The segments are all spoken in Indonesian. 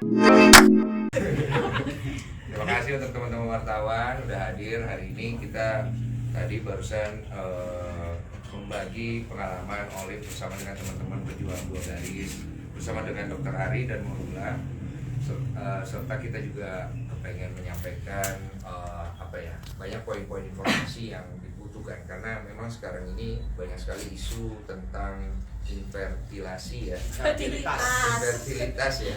Terima kasih untuk teman-teman wartawan udah hadir hari ini. Kita tadi barusan membagi pengalaman Olive bersama dengan teman-teman pejuang dua garis, bersama dengan Dr. Ari dan Morula, serta kita juga kepengen menyampaikan banyak poin-poin informasi yang dibutuhkan, karena memang sekarang ini banyak sekali isu tentang infertilasi ya, infertilitas ya.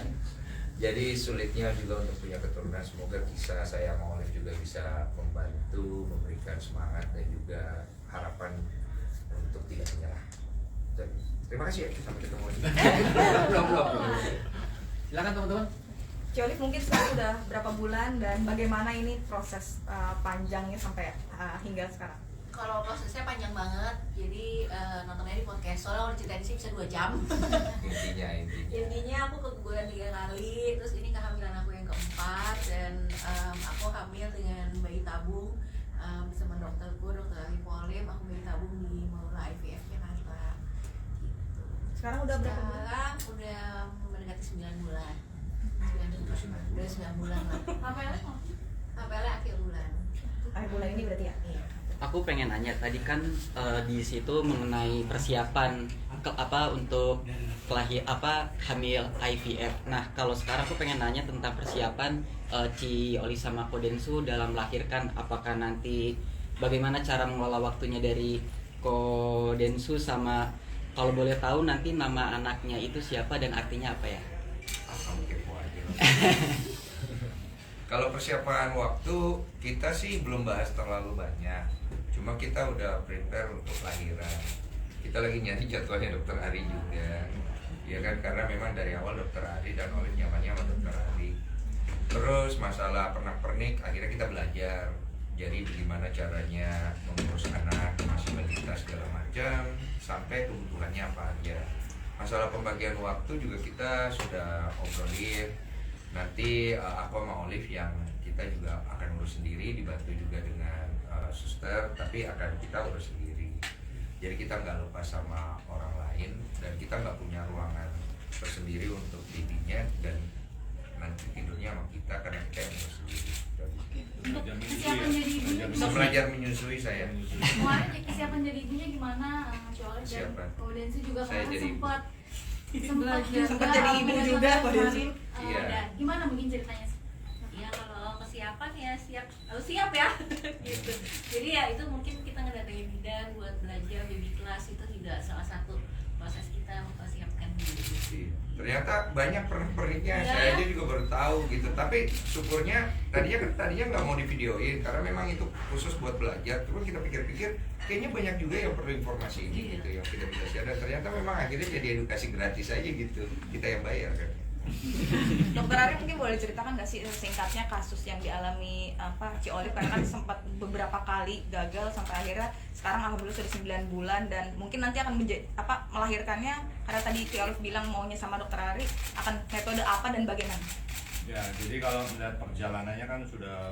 Jadi sulitnya juga untuk punya keturunan. Semoga kisah saya sama Olive juga bisa membantu, memberikan semangat dan juga harapan untuk tidak menyerah. Dan terima kasih ya, sampai ketemu lagi. Belum. Silakan teman-teman. Ci Olive, mungkin sekarang udah berapa bulan dan bagaimana ini proses panjangnya sampai hingga sekarang? Kalau prosesnya panjang banget, jadi nontonnya di podcast. Soalnya kalau ceritain sih bisa 2 jam. Intinya aku keguguran 3 kali, terus ini kehamilan aku yang keempat, dan aku hamil dengan bayi tabung bersama dokterku, Dr. Ali Polim. Aku bayi tabung di Morula IVF Jakarta. Gitu. Sekarang udah berapa bulan? Sekarang udah mendekati 9 bulan. 9 bulan lah. HPL akhir bulan. Akhir bulan ini berarti ya? Iya. Aku pengen nanya tadi kan di situ mengenai persiapan untuk hamil IVF. Nah, kalau sekarang aku pengen nanya tentang persiapan Ci Oli sama Kodensu dalam melahirkan. Apakah nanti bagaimana cara mengelola waktunya dari Kodensu, sama kalau boleh tahu nanti nama anaknya itu siapa dan artinya apa ya? Kalau persiapan waktu kita sih belum bahas terlalu banyak, cuma kita udah prepare untuk lahiran. Kita lagi nyari jadwalnya Dokter Ari juga, ya kan, karena memang dari awal Dokter Ari dan Olive nyamannya sama Dokter Ari. Terus masalah pernak-pernik akhirnya kita belajar, jadi bagaimana caranya mengurus anak, masih balita segala macam, sampai kebutuhannya apa aja. Masalah pembagian waktu juga kita sudah obrolin. Nanti aku sama Olive yang kita juga akan urus sendiri, dibantu juga dengan suster, tapi akan kita urus sendiri. Jadi kita nggak lupa sama orang lain, dan kita nggak punya ruangan tersendiri untuk babynya, dan nanti tidurnya sama kita karena kita yang urus sendiri. Untuk kesiapan jadi ibunya Bisa belajar menyusui saya. kemarin kesiapan jadi ibunya gimana? Soalnya Kesiapan. dan Kodensu juga Saya kemarin jadi ibu. Sempat jadi ibu juga Kodensu. Iya. Dan gimana mungkin ceritanya? Ya kalau kesiapan ya harus siap ya gitu. Jadi ya itu mungkin kita ngedatengin bidan buat belajar baby class, itu juga salah satu proses kita mempersiapkan diri. Ternyata banyak pernik-perniknya, Iya. saya aja juga baru tahu gitu. Tapi syukurnya tadinya nggak mau divideoin karena memang itu khusus buat belajar. Terus kita pikir-pikir kayaknya banyak juga yang perlu informasi ini Iya. gitu yang kita bisa share. Dan ternyata memang akhirnya jadi edukasi gratis aja gitu. Kita yang bayar kan. Dokter Ari mungkin boleh ceritakan nggak sih singkatnya kasus yang dialami Ci Olive, karena kan sempat beberapa kali gagal sampai akhirnya sekarang alhamdulillah sudah 9 bulan, dan mungkin nanti akan melahirkannya, karena tadi Ci Olive bilang maunya sama Dokter Ari, akan metode apa dan bagaimana? Ya, jadi kalau melihat perjalanannya kan sudah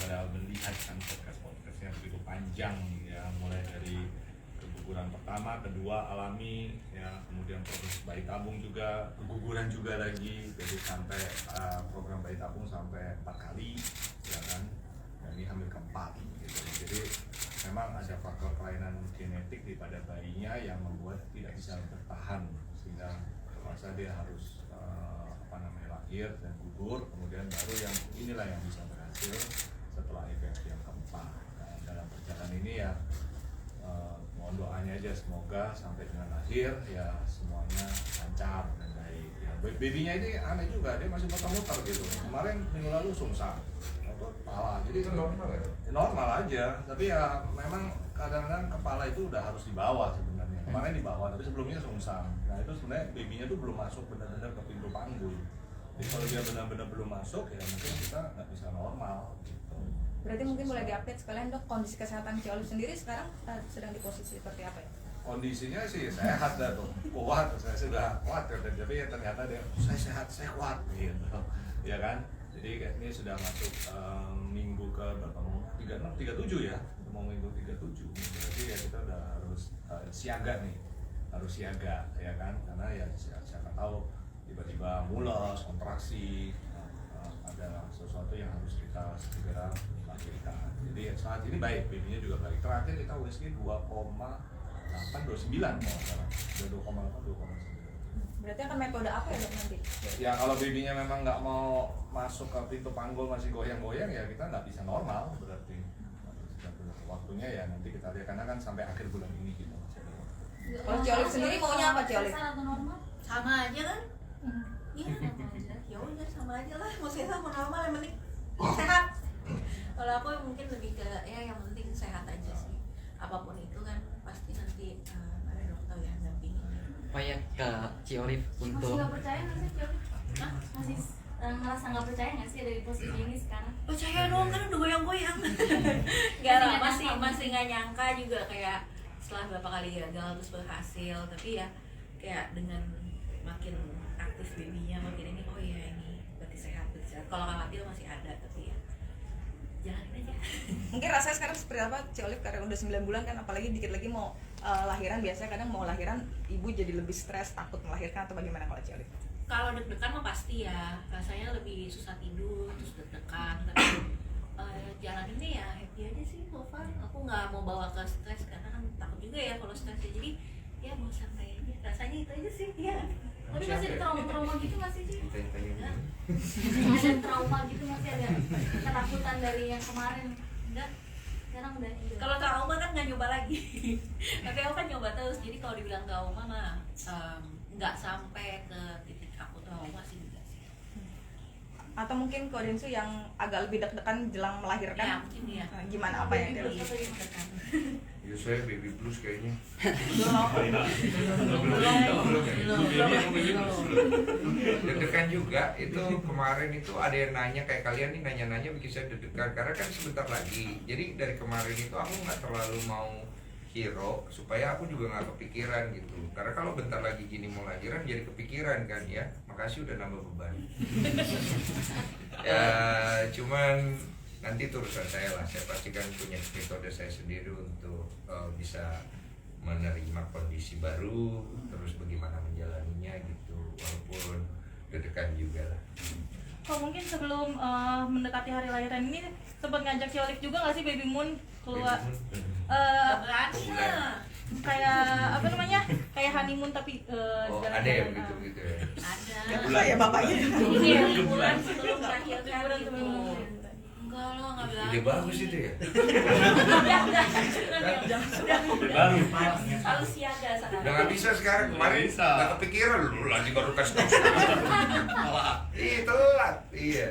pada melihat kan podcastnya begitu panjang ya, mulai dari keguguran pertama, kedua alami ya, kemudian proses bayi tabung juga, keguguran juga lagi, jadi sampai program bayi tabung sampai 4 kali ya kan, dan ini hamil keempat gitu. Jadi memang ada faktor kelainan genetik pada bayinya yang membuat tidak bisa bertahan, sehingga terpaksa dia harus lahir dan gugur, kemudian baru yang inilah yang bisa berhasil setelah IVF yang keempat. Nah, dalam perjalanan ini ya mohon doanya aja semoga sampai dengan akhir ya semuanya lancar dan baik. Ya, babynya ini aneh juga, dia masih muter-muter gitu. Kemarin minggu lalu sungsang, atau kepala, jadi Itu normal ya? normal aja. Tapi ya memang kadang-kadang kepala itu udah harus dibawa sebenarnya. Kemarin dibawa, tapi sebelumnya sungsang. Nah itu sebenarnya babynya tuh belum masuk benar-benar ke pintu panggul. Jadi kalau dia benar-benar belum masuk ya mungkin kita nggak bisa normal gitu. Berarti mungkin boleh diupdate sekalian Dok, kondisi kesehatan Ci Olive sendiri sekarang sedang di posisi seperti apa ya? Kondisinya sih sehat dah tuh, kuat, saya sudah kuat tapi ya ternyata dia saya sehat, saya kuat gitu, ya kan? Jadi ini sudah masuk minggu ke berapa? 37 ya, mau minggu 37, berarti ya kita udah harus siaga nih, harus siaga ya kan? Karena ya siapa tahu tiba-tiba tiba-tiba mules, kontraksi, ada sesuatu yang harus kita segera lahirkan. Jadi saat ini baik, babynya juga baik. Terakhir kita USG 2,829 kalau nggak salah. Udah 2,8, 2,9. Berarti akan metode apa ya dok nanti? Ya kalau babynya memang nggak mau masuk ke pintu panggul masih goyang-goyang ya kita nggak bisa normal berarti. Waktunya ya nanti kita lihat karena kan sampai akhir bulan ini kita masih ada waktu. Kalau Ciolif sendiri maunya apa Ciolif? Besar atau normal? Sama aja kan? Iya sama aja. Ya udah sama aja lah. Mau sehat mau normal yang penting sehat. Kalau aku mungkin lebih ke ya yang penting sehat aja sih. Apapun itu kan pasti nanti ada dokter yang dampingin. Oh ya ke Ciolif Masih untuk nggak percaya nggak sih Ciolif? Hah? Masih ngerasa nggak percaya nggak sih dari posisi ini sekarang? Percaya dong kan udah goyang-goyang. Gak lah, masih nggak nyangka juga kayak setelah beberapa kali gagal terus berhasil, tapi ya kayak dengan makin aktif babynya makin ini oh iya ini berarti sehat. Kalau khawatir masih ada tapi ya jalanin aja. Mungkin rasanya sekarang seperti apa Ciolif karena udah 9 bulan kan, apalagi dikit lagi mau lahiran. Biasanya kadang mau lahiran ibu jadi lebih stres, takut melahirkan atau bagaimana kalau Ciolif? Kalau deg-degan mah pasti ya, rasanya lebih susah tidur terus deg-degan, tapi jalaninnya ya happy aja sih so far. Aku nggak mau bawa ke stres karena kan takut juga ya kalau stres ya, jadi ya mau santai aja, rasanya itu aja sih ya. Tapi masih ada trauma-trauma gitu nggak sih Ci? Tanya-tanya. Ada trauma gitu masih ada ketakutan dari yang kemarin? Enggak, Sekarang udah enggak. kalau trauma kan nggak nyoba lagi. Tapi aku kan nyoba terus, jadi kalau dibilang trauma mah nggak sampai ke titik aku trauma sih enggak sih. Atau mungkin Kodensu yang agak lebih deg-degan jelang Ya melahirkan? mungkin ya. Gimana apa yang dia Baby blues atau gimana? Deg-degan. Ya saya baby blues kayaknya. Deg-degan juga itu kemarin itu ada yang nanya kayak kalian nih nanya-nanya bikin saya deg-degan karena kan sebentar lagi. Jadi dari kemarin itu aku nggak terlalu mau hero supaya aku juga nggak kepikiran gitu. Karena kalau bentar lagi gini mau lahiran jadi kepikiran kan ya. Makasih udah nambah beban. Ya cuman nanti itu urusan saya lah. Saya pastikan punya metode saya sendiri untuk bisa menerima kondisi baru, terus bagaimana menjalaninya gitu, walaupun deg-degan juga lah. Kalau mungkin sebelum mendekati hari lahiran ini sempat ngajak Ciolif juga nggak sih Baby Moon keluar Nggak berani lah. kayak apa namanya kayak honeymoon tapi Oh jalan-jalan. ada yang begitu-begitu ya. Ada. Susah ya bapaknya. Iya, bulan sebelum melahirkan Liburan gitu. sebelum melahirkan. Enggak loh, nggak berani. Ide bagus itu ya. Baru. Selalu siaga sekarang. Udah nggak bisa sekarang, kemarin Nggak bisa. nggak kepikiran lu lagi baru kasih tahu. Iya telat, iya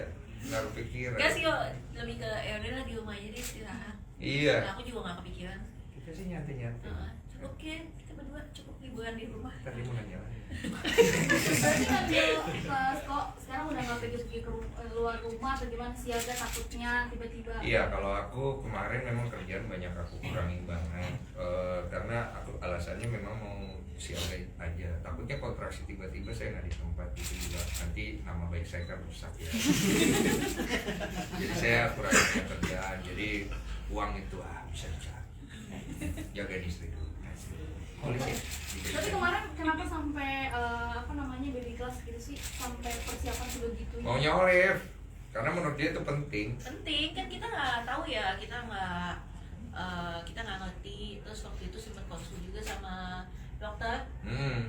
nggak kepikiran. Enggak sih, yo, lebih ke ya udah lah di rumah aja deh istirahat. Iya. Nah, aku juga nggak kepikiran. Kita sih nyantai-nyantai. Cukup kita berdua cukup liburan di rumah. Tadi mau nanya lagi. Berarti ngambil pas kok sekarang udah nggak pergi keluar rumah atau gimana, siaga takutnya tiba-tiba. Iya, kalau aku kemarin memang kerjaan banyak aku kurangin banget karena aku alasannya memang mau siaga aja. Takutnya kontraksi tiba-tiba saya nggak di tempat gitu juga nanti nama baik saya kan rusak ya. Jadi saya kurangin kerjaan. Jadi uang itu bisa dicari. Jagain istri dulu. Polisi. Tapi kemarin kenapa sampai apa namanya baby class gitu sih, sampai persiapan sebegitu? Maunya Olive karena menurut dia itu penting. Penting kan, kita nggak tahu ya, kita nggak ngerti. Terus waktu itu sempat konsul juga sama dokter,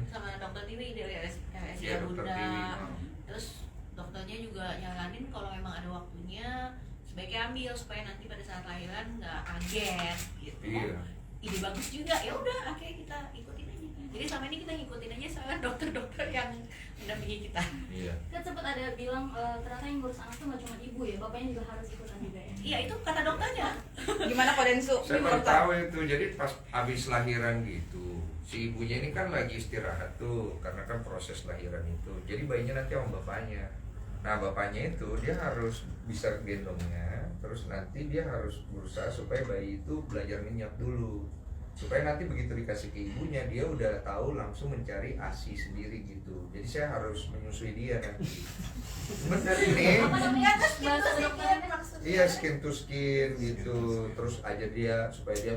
sama dokter Tiwi dari RSI Iya, dokter Bunda. Tiwi. Terus dokternya juga nyaranin kalau memang ada waktunya sebaiknya ambil supaya nanti pada saat lahiran nggak kaget gitu. Iya. Ide bagus juga, ya udah akhirnya kita ikutin aja. Jadi selama ini kita ngikutin aja saran dokter-dokter yang mendampingi kita. Iya. Kan sempat ada bilang ternyata yang ngurus anak tuh nggak cuma ibu ya, bapaknya juga harus ikutan juga ya. Iya itu kata dokternya. Gimana Kodensu? Saya baru tahu itu. Jadi pas habis lahiran gitu, si ibunya ini kan lagi istirahat tuh karena kan proses lahiran itu. Jadi bayinya nanti sama bapaknya. Nah bapaknya itu dia harus bisa gendongnya, terus nanti dia harus berusaha supaya bayi itu belajar nyenyak dulu, supaya nanti begitu dikasih ke ibunya dia udah tahu langsung mencari ASI sendiri gitu. Jadi saya harus menyusui dia nanti. Bener ini. Apa namanya bahasa kedokterannya? Iya skin to skin gitu, terus aja dia supaya dia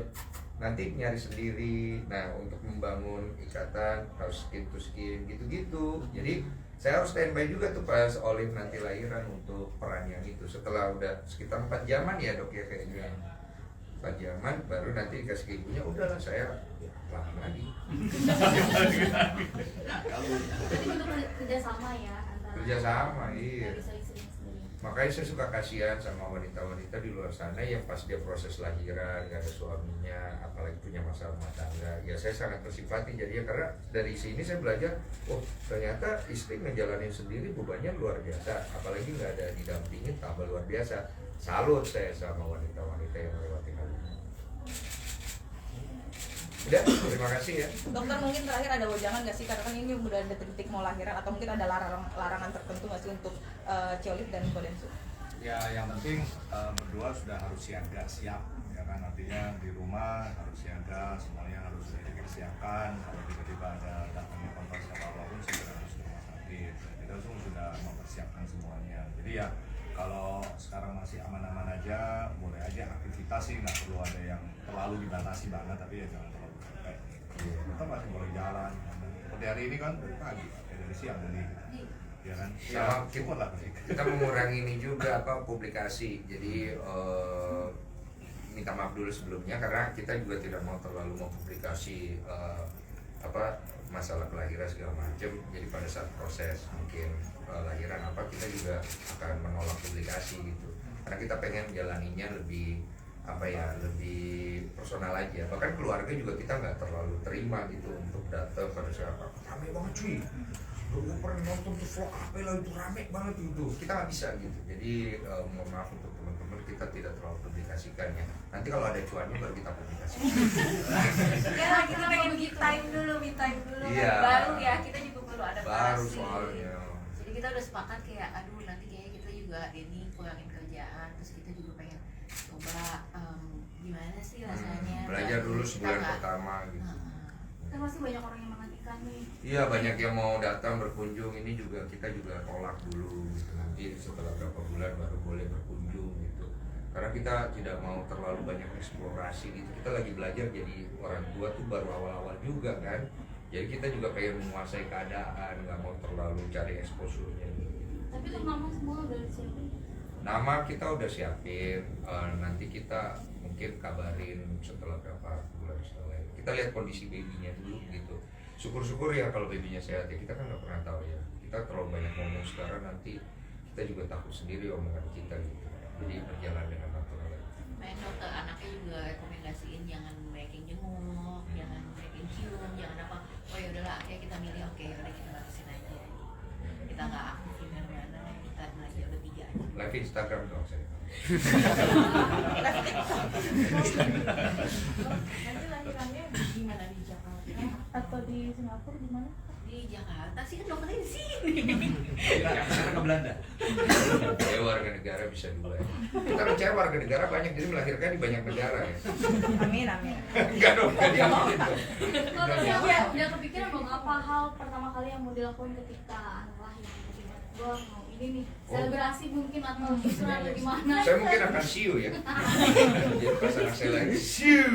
nanti nyari sendiri. Nah untuk membangun ikatan harus skin to skin gitu-gitu. Jadi saya harus standby juga tuh pas Olive nanti lahiran untuk peran yang itu. Setelah udah sekitar 4 jaman ya dok ya kayaknya. 4 jaman baru nanti dikasih ke ibunya, udahlah saya lahan lagi. Jadi untuk kerjasama ya antara Kerjasama, iya. dari istri sendiri. Makanya saya suka kasihan sama wanita-wanita di luar sana yang pas dia proses lahiran gak ada suaminya, apalagi punya masalah rumah tangga. Ya saya sangat bersimpati jadinya, karena dari sini saya belajar, oh ternyata istri ngejalanin sendiri bebannya luar biasa, apalagi nggak ada didampingin tambah luar biasa. Salut saya sama wanita-wanita yang melewati hal ini. Udah, terima kasih ya. Dokter mungkin terakhir ada wejangan nggak sih, karena kan ini udah ada detik mau lahiran, atau mungkin ada larangan tertentu nggak sih untuk Ciolif dan Kodensu? Ya yang penting berdua sudah harus siap, ya kan, artinya di rumah harus siaga, semuanya harus dipersiapkan. Kalau tiba-tiba ada datangnya kontrasi apapun segera harus ke rumah sakit. Kita semua sudah mempersiapkan semuanya. Jadi ya kalau sekarang masih aman-aman aja, boleh aja aktivitas sih, nggak perlu ada yang terlalu dibatasi banget, tapi ya jangan terlalu capek. Kita masih boleh jalan. Seperti hari ini kan dari pagi, dari siang tadi. Ya kan? Sama Syukur lah. kita mengurangi ini juga publikasi. Jadi minta maaf dulu sebelumnya karena kita juga tidak mau terlalu mempublikasi masalah kelahiran segala macam. Jadi pada saat proses mungkin lahiran kita juga akan menolak publikasi gitu. Karena kita pengen jalaninya lebih lebih personal aja. Bahkan keluarga juga kita nggak terlalu terima gitu untuk datang pada saat rame banget cuy. Gue pernah nonton tuh vlog apa lah itu rame banget itu. Kita nggak bisa gitu. Jadi mohon maaf untuk teman-teman, kita tidak terlalu publikasikan ya. Nanti kalau ada cuannya baru kita publikasikan. Ya kita pengen me time dulu. Iya. Baru ya kita juga perlu adaptasi. Baru soalnya. Jadi kita udah sepakat kayak aduh nanti kayaknya kita juga ini kurangin kerjaan, terus kita juga pengen coba gimana sih rasanya. Belajar dulu Kita sebulan nggak- pertama gitu. Kan pasti banyak orang yang menantikan nih. Iya, banyak yang mau datang berkunjung. Ini juga kita juga tolak dulu gitu. Nanti setelah berapa bulan baru boleh berkunjung gitu. Karena kita tidak mau terlalu banyak eksplorasi gitu. Kita lagi belajar jadi orang tua tuh baru awal-awal juga kan. Jadi kita juga pengen menguasai keadaan, nggak mau terlalu cari exposure-nya gitu. Tapi untuk nama semua udah disiapin. Nama kita udah siapin, nanti kita mungkin kabarin setelah berapa bulan setelah itu. Kita lihat kondisi babynya dulu gitu. Syukur-syukur ya kalau babynya sehat ya, kita kan nggak pernah tahu ya. Kita terlalu banyak ngomong sekarang, nanti kita juga takut sendiri omongan kita gitu. Jadi berjalan dengan natural aja. Main dokter anaknya juga rekomendasiin jangan banyak yang jenguk, jangan banyak yang cium, jangan apa. Oh ya udahlah, akhirnya kita milih oke, udah kita batasin aja. Kita nggak aktifin mana, kita belajar bertiga aja. Live Instagram dong saya. Nanti lahirannya gimana, di Jakarta atau di Singapura, di mana? Di Jakarta sih kan dokternya di sini. Kita ke Belanda. Ya warga negara bisa dua ya. Kita percaya warga negara banyak, jadi melahirkan di banyak negara ya. Amin. Enggak dong, enggak diaminin dong. Kalau siapa udah kepikiran belum apa hal pertama kali yang mau dilakukan ketika anak lahir? Gue mau ini nih, selebrasi mungkin atau justru ada di mana? Saya mungkin akan siu ya. Jadi pas anak saya lagi siu.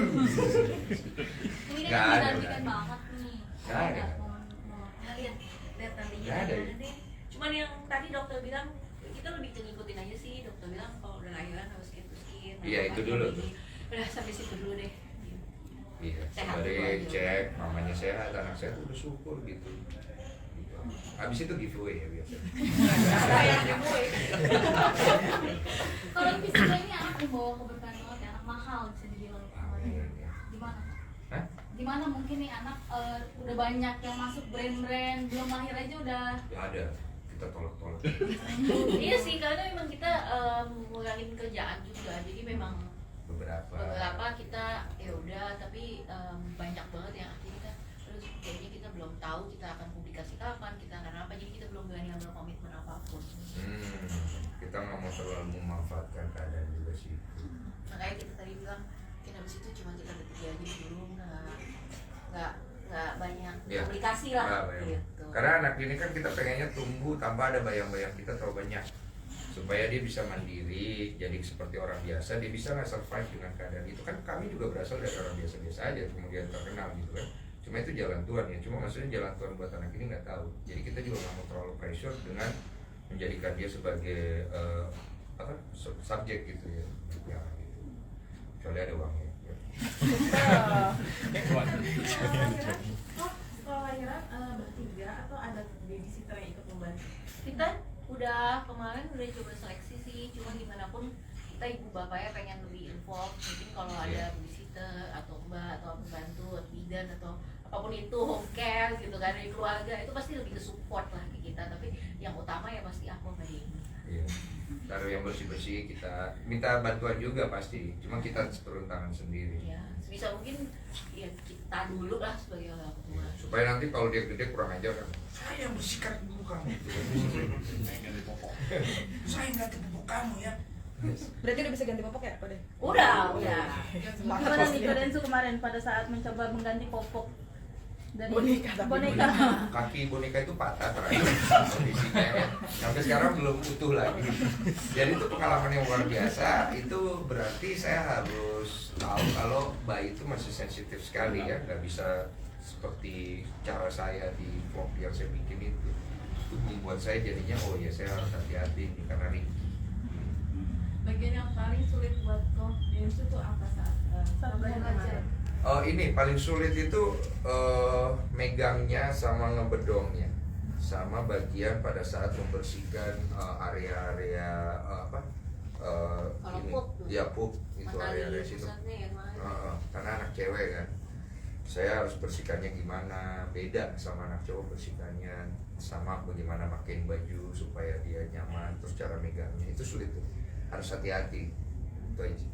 Ini Nggak kan ada, dinantikan nggak banget nih. Nggak ada. Nah, lihat nantinya Nggak ada. gimana deh. Cuman yang tadi dokter bilang kita lebih ke ngikutin aja sih. Dokter bilang kalau udah lahiran harus skin to skin. Iya, itu dulu tuh. Udah sampai situ dulu deh. Iya, Sehat sembari dulu aja. cek mamanya sehat, anak sehat udah syukur gitu. Habis itu giveaway ya biasa. Kalau misalnya ini anak dibawa ke berbagai banget ya, anak mahal bisa dibilang. Di mana? Hah? Di mana mungkin nih anak udah banyak yang masuk brand-brand, belum lahir aja udah. Ya ada, kita tolak-tolak. Iya sih, karena memang kita ngurangin kerjaan juga. Jadi memang beberapa kita ya udah, tapi banyak banget yang akhirnya kita terus kayaknya kita belum tahu kita akan publikasi kapan, kita akan apa, jadi kita belum berani ambil komitmen apapun. Kita nggak mau terlalu memanfaatkan keadaan juga sih. Makanya kita tadi bilang kita habis itu cuma kita bertiga aja dulu, nggak banyak Ya. publikasi lah Nggak banyak. gitu. Karena anak ini kan kita pengennya tumbuh tanpa ada bayang-bayang kita terlalu banyak, supaya dia bisa mandiri, jadi seperti orang biasa, dia bisa nggak survive dengan keadaan itu. Kan kami juga berasal dari orang biasa-biasa aja, kemudian terkenal gitu kan. Cuma itu jalan Tuhan ya, cuma maksudnya jalan Tuhan buat anak ini nggak tahu. Jadi kita juga nggak mau terlalu pressure dengan menjadikan dia sebagai subjek gitu ya. Ya gitu. Kecuali ada uangnya. Kalau lahiran bertiga atau ada babysitter yang ikut membantu? Kita udah kemarin udah coba seleksi sih, cuma gimana pun kita ibu bapaknya pengen lebih involved. Mungkin kalau ada babysitter atau mbak atau pembantu atau bidan atau apapun itu, home care gitu kan dari keluarga, itu pasti lebih ke support lah ke kita. Tapi yang utama ya pasti aku sama Denny. Iya. Taruh yang bersih-bersih, kita minta bantuan juga pasti. Cuma kita turun tangan sendiri. Ya, sebisa mungkin ya kita dulu lah sebagai orang tua. Supaya nanti kalau dia gede kurang ajar kan. Saya yang bersihkan ibu kamu. Saya ganti pupuk kamu ya. Berarti udah bisa ganti popok ya, Kode? Udah. Gimana nih Kodensu kemarin pada saat mencoba mengganti popok dari Boneka. Kaki boneka itu patah terakhir kondisinya ya. Sampai sekarang belum utuh lagi. Jadi itu pengalaman yang luar biasa. Itu berarti saya harus tahu kalau bayi itu masih sensitif sekali ya, nggak bisa seperti cara saya di vlog yang saya bikin itu. Itu membuat saya jadinya oh ya saya harus hati-hati nih karena Ricky. Bagian yang paling sulit buat Densu tuh apa saat belajar? Ini paling sulit itu megangnya sama ngebedongnya, sama bagian pada saat membersihkan area-area Kalau ini. pup tuh. Ya pup itu area-area situ. Pusatnya yang mana? Karena anak cewek kan, saya harus bersihkannya gimana, beda sama anak cowok bersihkannya, sama bagaimana pakein baju supaya dia nyaman, terus cara megangnya itu sulit tuh, harus hati-hati. Itu aja.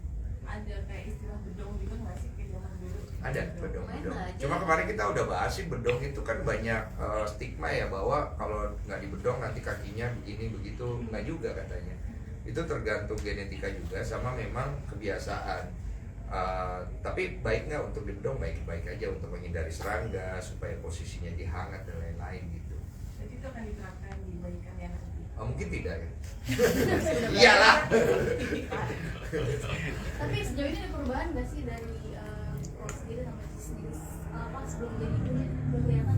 Ada kayak istilah bedong juga nggak sih kayak zaman dulu? Ada bedong. Main aja. Cuma kemarin kita udah bahas sih bedong itu kan banyak stigma ya bahwa kalau nggak dibedong nanti kakinya begini begitu, nggak juga katanya. Itu tergantung genetika juga sama memang kebiasaan. Tapi baik nggak untuk dibedong, baik-baik aja untuk menghindari serangga supaya posisinya dihangat dan lain-lain gitu. Jadi itu akan diterapkan di bayi kalian nanti. Mungkin tidak ya. Iyalah. Tapi sejauh ini ada perubahan nggak sih dari Pro sendiri sama sendiri sebelum jadi ibu udah kelihatan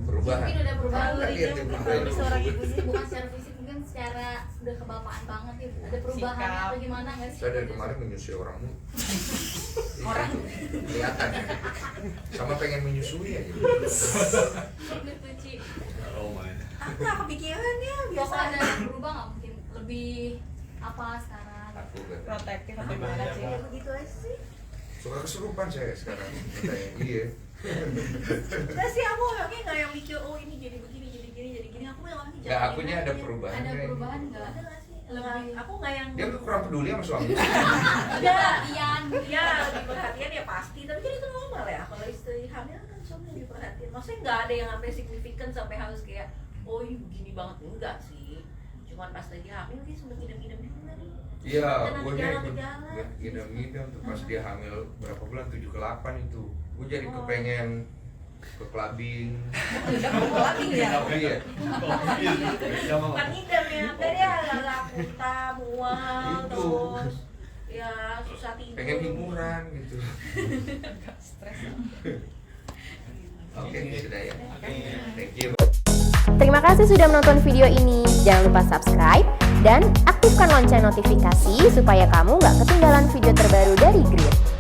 Perubahan. mungkin udah perubahan Nggak dari lihat jauh ya, dari seorang perubahan. ibu sih, bukan secara fisik mungkin secara udah kebapaan banget ya, ada perubahan Sikap. atau gimana nggak sih? Saya dari kemarin menyusui orangmu. Orang kelihatan. Sama pengen menyusui aja. Gitu Ci. Oh my. Aku nggak kepikiran ya biasa. Bapak ada berubah nggak mungkin lebih apa sekarang? Aku gak Protektif atau gimana sih? Ya begitu aja sih. suka kesurupan saya sekarang. Katanya, iya. Nggak sih, aku orangnya nggak yang mikir oh ini jadi begini aku orangnya Nggak, akunya ada perubahan. Ada perubahan nggak? Ada nggak sih? Lebih- Aku nggak yang Dia kurang peduli sama suami. ada Ian ya lebih perhatian ya pasti, tapi kan itu normal ya kalau istri hamil kan suami lebih perhatian. Maksudnya nggak ada yang sampai signifikan sampai harus kayak oh ini begini banget, enggak sih. Cuman pas lagi hamil dia sempet ngidam-ngidam juga nih. Iya, Dan gue ada gejala. ngidam-ngidam tuh pas dia hamil berapa bulan, 7 ke 8 itu. Gue jadi kepengen ke clubbing. Udah mau lagi ya? Iya. Bukan ngidam ya, enggak dia agak muntah, mual, Itu. terus ya susah tidur. Pengen hiburan gitu. Stres. Oke, sudah ya. Thank you. Terima kasih sudah menonton video ini. Jangan lupa subscribe dan aktifkan lonceng notifikasi supaya kamu nggak ketinggalan video terbaru dari Grid.